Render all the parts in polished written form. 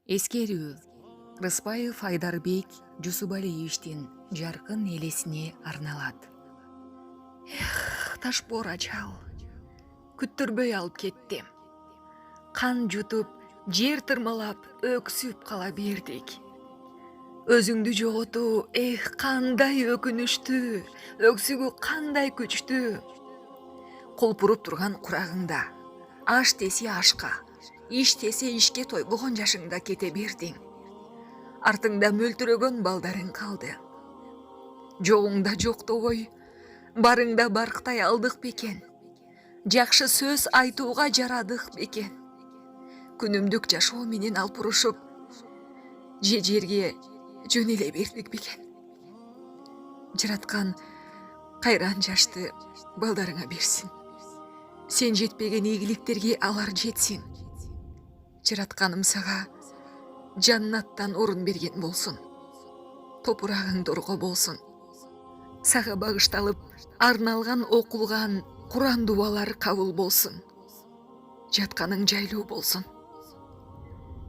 Эскерүү. Рыспаев Айдарбек Жусубалиевичтин жаркын элесине арналат. Ташбор ачал. Күттүрбөй алып кетти. Кан жутуп, жер тырмалап, өксүп кала бердик. Өзүңдү жоготуу, кандай өкүнүштүү, өксүгү кандай күчтүү. Кулпуруп турган курагыңда, аш десе ашка, иш десе ишке тойбогон жашыңда кете бердиң. Артыңда мөлтүрөгөн балдарың калды. Жогуңда жоктобой, барыңда барктай алдык бекен. Жакшы сөз айтууга жарадык бекен. Күнүмдүк жашоо менен алпурушуп, жерге жөнеле бердик бекен. Жараткан кайран жашты балдарыңа берсин. Сен жетпеген ийгиликтерге алар жетсин. Жаратканым сага жаннаттан орун берген болсун. Топурагың дорго болсун. Сага багышталып арналган окулган Куран дубалар кабыл болсун. Жатканың жайлуу болсун.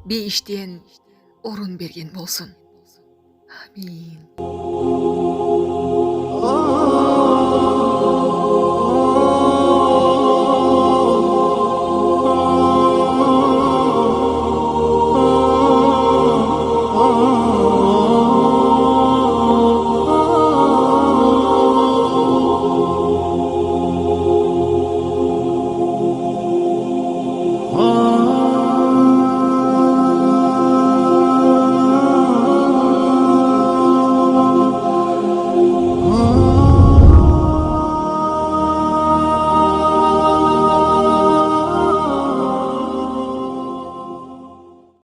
Бейиштен орун берген болсун. Амин.